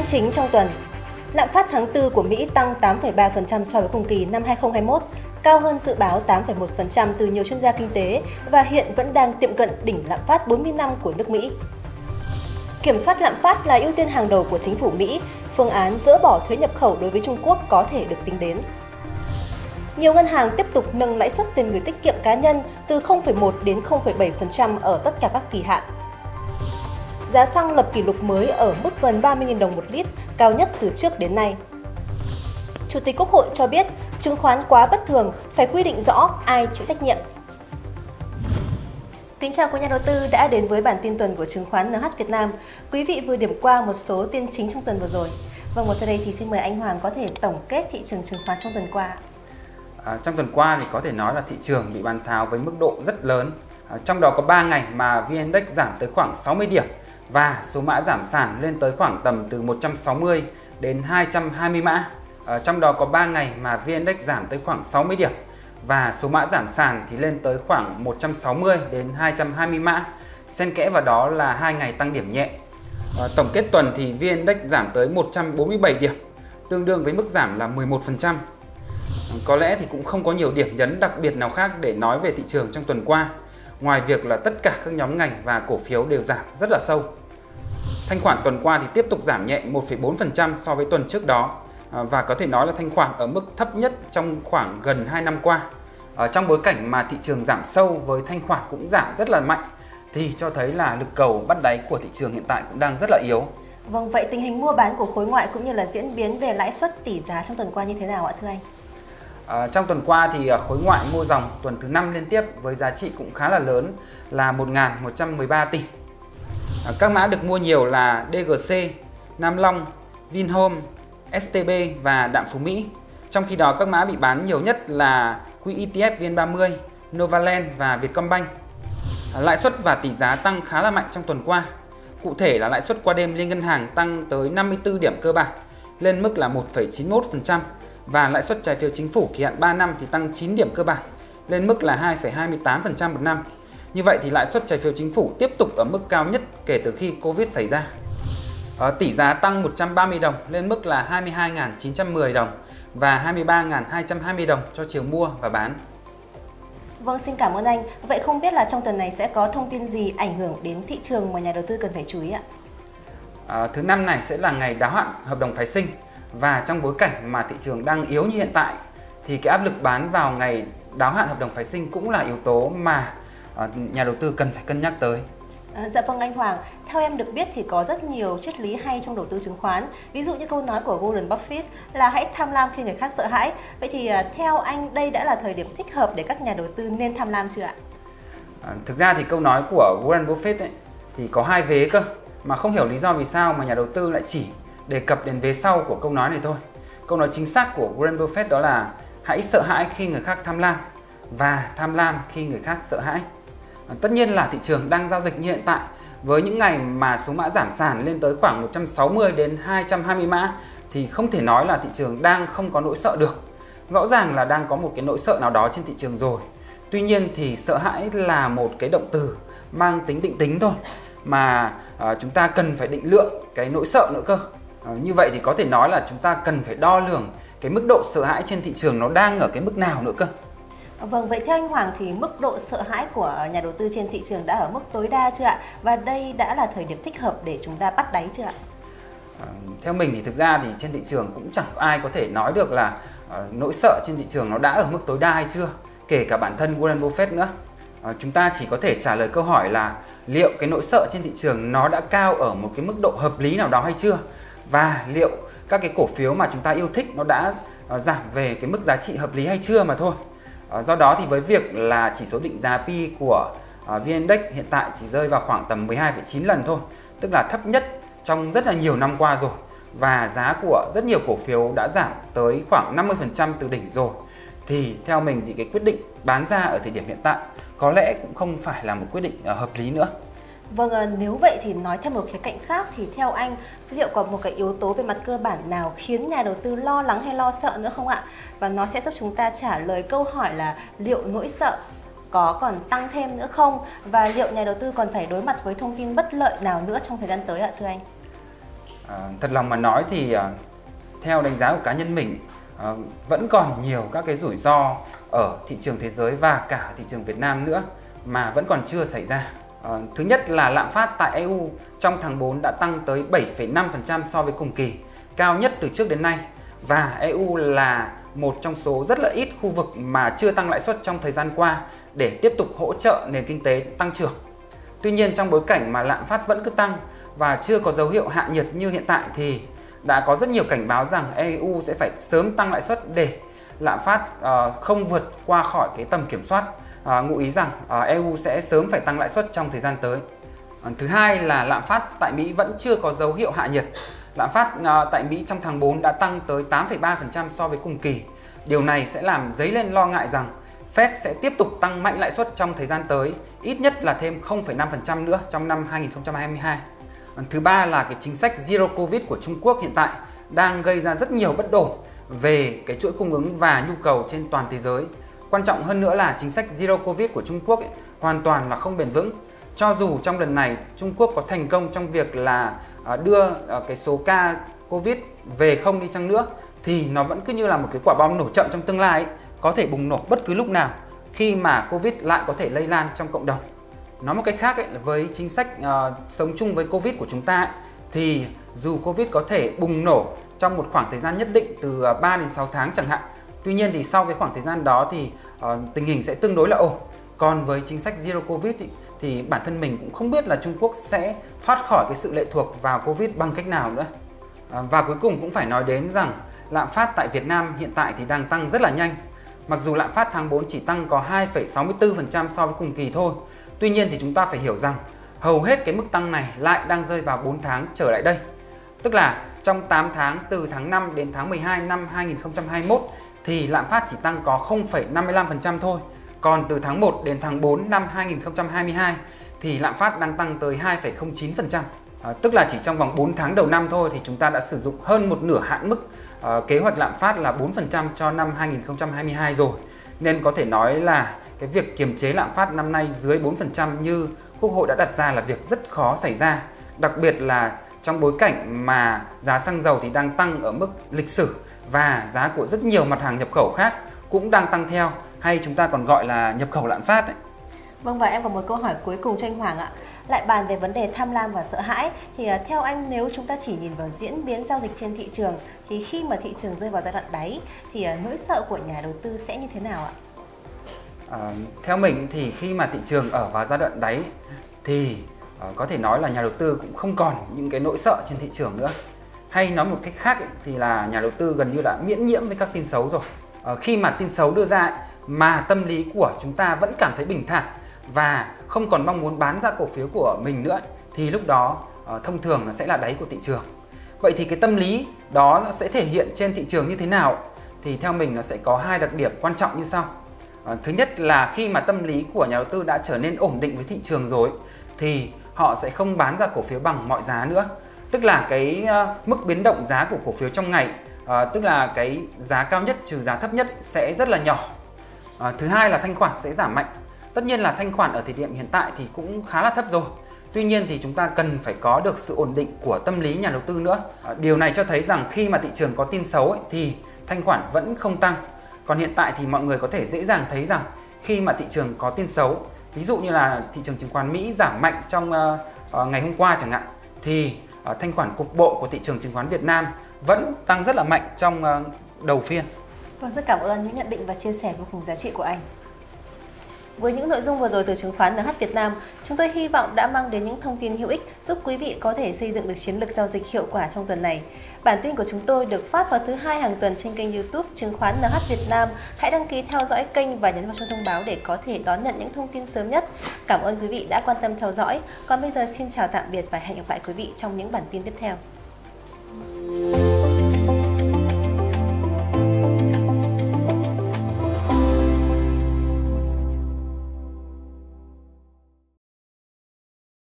Tin chính trong tuần. Lạm phát tháng 4 của Mỹ tăng 8,3% so với cùng kỳ năm 2021, cao hơn dự báo 8,1% từ nhiều chuyên gia kinh tế và hiện vẫn đang tiệm cận đỉnh lạm phát 40 năm của nước Mỹ. Kiểm soát lạm phát là ưu tiên hàng đầu của chính phủ Mỹ, phương án dỡ bỏ thuế nhập khẩu đối với Trung Quốc có thể được tính đến. Nhiều ngân hàng tiếp tục nâng lãi suất tiền gửi tiết kiệm cá nhân từ 0,1 đến 0,7% ở tất cả các kỳ hạn. Giá xăng lập kỷ lục mới ở mức gần 30.000 đồng một lít, cao nhất từ trước đến nay. Chủ tịch Quốc hội cho biết, chứng khoán quá bất thường, phải quy định rõ ai chịu trách nhiệm. Kính chào quý nhà đầu tư đã đến với bản tin tuần của chứng khoán NH Việt Nam. Quý vị vừa điểm qua một số tin chính trong tuần vừa rồi. Vâng, và sau đây thì xin mời anh Hoàng có thể tổng kết thị trường chứng khoán trong tuần qua. Trong tuần qua thì có thể nói là thị trường bị bán tháo với mức độ rất lớn. Trong đó có 3 ngày mà VN Index giảm tới khoảng 60 điểm và số mã giảm sàn lên tới khoảng tầm từ 160 đến 220 mã. Trong đó có 3 ngày mà VN Index giảm tới khoảng 60 điểm và số mã giảm sàn thì lên tới khoảng 160 đến 220 mã. Xen kẽ vào đó là 2 ngày tăng điểm nhẹ. Tổng kết tuần thì VN Index giảm tới 147 điểm, tương đương với mức giảm là 11%. Có lẽ thì cũng không có nhiều điểm nhấn đặc biệt nào khác để nói về thị trường trong tuần qua, ngoài việc là tất cả các nhóm ngành và cổ phiếu đều giảm rất là sâu. Thanh khoản tuần qua thì tiếp tục giảm nhẹ 1,4% so với tuần trước đó và có thể nói là thanh khoản ở mức thấp nhất trong khoảng gần 2 năm qua. Trong bối cảnh mà thị trường giảm sâu với thanh khoản cũng giảm rất là mạnh thì cho thấy là lực cầu bắt đáy của thị trường hiện tại cũng đang rất là yếu. Vâng, vậy tình hình mua bán của khối ngoại cũng như là diễn biến về lãi suất tỷ giá trong tuần qua như thế nào ạ thưa anh? Trong tuần qua thì khối ngoại mua dòng tuần thứ 5 liên tiếp với giá trị cũng khá là lớn là 1.113 tỷ. Các mã được mua nhiều là DGC, Nam Long, Vinhome, STB và Đạm Phú Mỹ. Trong khi đó các mã bị bán nhiều nhất là quỹ ETF VN30, Novaland và Vietcombank. Lãi suất và tỷ giá tăng khá là mạnh trong tuần qua. Cụ thể là lãi suất qua đêm liên ngân hàng tăng tới 54 điểm cơ bản lên mức là 1,91%. Và lãi suất trái phiếu chính phủ kỳ hạn 3 năm thì tăng 9 điểm cơ bản lên mức là 2,28% một năm. Như vậy thì lãi suất trái phiếu chính phủ tiếp tục ở mức cao nhất kể từ khi Covid xảy ra. Tỷ giá tăng 130 đồng lên mức là 22.910 đồng và 23.220 đồng cho chiều mua và bán. Vâng, xin cảm ơn anh. Vậy không biết là trong tuần này sẽ có thông tin gì ảnh hưởng đến thị trường mà nhà đầu tư cần phải chú ý ạ? Thứ năm này sẽ là ngày đáo hạn hợp đồng phái sinh. Và trong bối cảnh mà thị trường đang yếu như hiện tại thì cái áp lực bán vào ngày đáo hạn hợp đồng phái sinh cũng là yếu tố mà nhà đầu tư cần phải cân nhắc tới. Dạ vâng anh Hoàng, theo em được biết thì có rất nhiều triết lý hay trong đầu tư chứng khoán. Ví dụ như câu nói của Warren Buffett là hãy tham lam khi người khác sợ hãi. Vậy thì theo anh đây đã là thời điểm thích hợp để các nhà đầu tư nên tham lam chưa ạ? Thực ra thì câu nói của Warren Buffett ấy, thì có hai vế cơ, mà không hiểu lý do vì sao mà nhà đầu tư lại chỉ đề cập đến vế sau của câu nói này thôi. Câu nói chính xác của Warren Buffett đó là hãy sợ hãi khi người khác tham lam và tham lam khi người khác sợ hãi. Tất nhiên là thị trường đang giao dịch như hiện tại với những ngày mà số mã giảm sàn lên tới khoảng 160 đến 220 mã thì không thể nói là thị trường đang không có nỗi sợ được. Rõ ràng là đang có một cái nỗi sợ nào đó trên thị trường rồi. Tuy nhiên thì sợ hãi là một cái động từ mang tính định tính thôi mà chúng ta cần phải định lượng cái nỗi sợ nữa cơ. Như vậy thì có thể nói là chúng ta cần phải đo lường cái mức độ sợ hãi trên thị trường nó đang ở cái mức nào nữa cơ. Vâng, vậy theo anh Hoàng thì mức độ sợ hãi của nhà đầu tư trên thị trường đã ở mức tối đa chưa ạ? Và đây đã là thời điểm thích hợp để chúng ta bắt đáy chưa ạ? Theo mình thì thực ra thì trên thị trường cũng chẳng có ai có thể nói được là nỗi sợ trên thị trường nó đã ở mức tối đa hay chưa, kể cả bản thân Warren Buffett nữa. Chúng ta chỉ có thể trả lời câu hỏi là liệu cái nỗi sợ trên thị trường nó đã cao ở một cái mức độ hợp lý nào đó hay chưa, và liệu các cái cổ phiếu mà chúng ta yêu thích nó đã giảm về cái mức giá trị hợp lý hay chưa mà thôi. Do đó thì với việc là chỉ số định giá PE của VN Index hiện tại chỉ rơi vào khoảng tầm 12,9 lần thôi, tức là thấp nhất trong rất là nhiều năm qua rồi, và giá của rất nhiều cổ phiếu đã giảm tới khoảng 50% từ đỉnh rồi, thì theo mình thì cái quyết định bán ra ở thời điểm hiện tại có lẽ cũng không phải là một quyết định hợp lý nữa. Vâng, nếu vậy thì nói theo một khía cạnh khác thì theo anh liệu có một cái yếu tố về mặt cơ bản nào khiến nhà đầu tư lo lắng hay lo sợ nữa không ạ? Và nó sẽ giúp chúng ta trả lời câu hỏi là liệu nỗi sợ có còn tăng thêm nữa không? Và liệu nhà đầu tư còn phải đối mặt với thông tin bất lợi nào nữa trong thời gian tới ạ thưa anh? Thật lòng mà nói thì theo đánh giá của cá nhân mình, vẫn còn nhiều các cái rủi ro ở thị trường thế giới và cả thị trường Việt Nam nữa mà vẫn còn chưa xảy ra. Thứ nhất là lạm phát tại EU trong tháng 4 đã tăng tới 7,5% so với cùng kỳ, cao nhất từ trước đến nay. Và EU là một trong số rất là ít khu vực mà chưa tăng lãi suất trong thời gian qua để tiếp tục hỗ trợ nền kinh tế tăng trưởng. Tuy nhiên, trong bối cảnh mà lạm phát vẫn cứ tăng và chưa có dấu hiệu hạ nhiệt như hiện tại thì đã có rất nhiều cảnh báo rằng EU sẽ phải sớm tăng lãi suất để lạm phát không vượt qua khỏi cái tầm kiểm soát, ngụ ý rằng EU sẽ sớm phải tăng lãi suất trong thời gian tới. Thứ hai là lạm phát tại Mỹ vẫn chưa có dấu hiệu hạ nhiệt. Lạm phát tại Mỹ trong tháng 4 đã tăng tới 8,3% so với cùng kỳ. Điều này sẽ làm dấy lên lo ngại rằng Fed sẽ tiếp tục tăng mạnh lãi suất trong thời gian tới, ít nhất là thêm 0,5% nữa trong năm 2022. Thứ ba là cái chính sách Zero Covid của Trung Quốc hiện tại đang gây ra rất nhiều bất ổn về cái chuỗi cung ứng và nhu cầu trên toàn thế giới. Quan trọng hơn nữa là chính sách Zero Covid của Trung Quốc hoàn toàn là không bền vững. Cho dù trong lần này Trung Quốc có thành công trong việc là đưa cái số ca Covid về không đi chăng nữa thì nó vẫn cứ như là một cái quả bom nổ chậm trong tương lai có thể bùng nổ bất cứ lúc nào khi mà Covid lại có thể lây lan trong cộng đồng. Nói một cách khác với chính sách sống chung với Covid của chúng ta thì dù Covid có thể bùng nổ trong một khoảng thời gian nhất định từ 3 đến 6 tháng chẳng hạn. Tuy nhiên thì sau cái khoảng thời gian đó thì tình hình sẽ tương đối là ổn. Còn với chính sách Zero Covid thì bản thân mình cũng không biết là Trung Quốc sẽ thoát khỏi cái sự lệ thuộc vào Covid bằng cách nào nữa. Và cuối cùng cũng phải nói đến rằng lạm phát tại Việt Nam hiện tại thì đang tăng rất là nhanh. Mặc dù lạm phát tháng 4 chỉ tăng có 2,64% so với cùng kỳ thôi. Tuy nhiên thì chúng ta phải hiểu rằng hầu hết cái mức tăng này lại đang rơi vào 4 tháng trở lại đây. Tức là trong 8 tháng từ tháng 5 đến tháng 12 năm 2021 thì lạm phát chỉ tăng có 0,55% thôi. Còn từ tháng 1 đến tháng 4 năm 2022 thì lạm phát đang tăng tới 2,09%. Tức là chỉ trong vòng 4 tháng đầu năm thôi thì chúng ta đã sử dụng hơn một nửa hạn mức kế hoạch lạm phát là 4% cho năm 2022 rồi. Nên có thể nói là cái việc kiềm chế lạm phát năm nay dưới 4% như Quốc hội đã đặt ra là việc rất khó xảy ra. Đặc biệt là trong bối cảnh mà giá xăng dầu thì đang tăng ở mức lịch sử và giá của rất nhiều mặt hàng nhập khẩu khác cũng đang tăng theo, hay chúng ta còn gọi là nhập khẩu lạm phát ấy. Vâng, và em có một câu hỏi cuối cùng cho anh Hoàng ạ. Lại bàn về vấn đề tham lam và sợ hãi thì theo anh, nếu chúng ta chỉ nhìn vào diễn biến giao dịch trên thị trường thì khi mà thị trường rơi vào giai đoạn đáy thì nỗi sợ của nhà đầu tư sẽ như thế nào ạ? Theo mình thì khi mà thị trường ở vào giai đoạn đáy thì có thể nói là nhà đầu tư cũng không còn những cái nỗi sợ trên thị trường nữa. Hay nói một cách khác thì là nhà đầu tư gần như là miễn nhiễm với các tin xấu rồi. Khi mà tin xấu đưa ra mà tâm lý của chúng ta vẫn cảm thấy bình thản và không còn mong muốn bán ra cổ phiếu của mình nữa thì lúc đó thông thường nó sẽ là đáy của thị trường. Vậy thì cái tâm lý đó nó sẽ thể hiện trên thị trường như thế nào? Thì theo mình nó sẽ có hai đặc điểm quan trọng như sau. Thứ nhất là khi mà tâm lý của nhà đầu tư đã trở nên ổn định với thị trường rồi thì họ sẽ không bán ra cổ phiếu bằng mọi giá nữa. Tức là cái mức biến động giá của cổ phiếu trong ngày, tức là cái giá cao nhất trừ giá thấp nhất sẽ rất là nhỏ. Thứ hai là thanh khoản sẽ giảm mạnh. Tất nhiên là thanh khoản ở thời điểm hiện tại thì cũng khá là thấp rồi. Tuy nhiên thì chúng ta cần phải có được sự ổn định của tâm lý nhà đầu tư nữa. Điều này cho thấy rằng khi mà thị trường có tin xấu thì thanh khoản vẫn không tăng. Còn hiện tại thì mọi người có thể dễ dàng thấy rằng khi mà thị trường có tin xấu, ví dụ như là thị trường chứng khoán Mỹ giảm mạnh trong ngày hôm qua chẳng hạn, thì thanh khoản cục bộ của thị trường chứng khoán Việt Nam vẫn tăng rất là mạnh trong đầu phiên. Vâng, rất cảm ơn những nhận định và chia sẻ vô cùng giá trị của anh. Với những nội dung vừa rồi từ chứng khoán NH Việt Nam, chúng tôi hy vọng đã mang đến những thông tin hữu ích giúp quý vị có thể xây dựng được chiến lược giao dịch hiệu quả trong tuần này. Bản tin của chúng tôi được phát vào thứ Hai hàng tuần trên kênh YouTube Chứng khoán NH Việt Nam. Hãy đăng ký theo dõi kênh và nhấn vào chuông thông báo để có thể đón nhận những thông tin sớm nhất. Cảm ơn quý vị đã quan tâm theo dõi. Còn bây giờ xin chào tạm biệt và hẹn gặp lại quý vị trong những bản tin tiếp theo.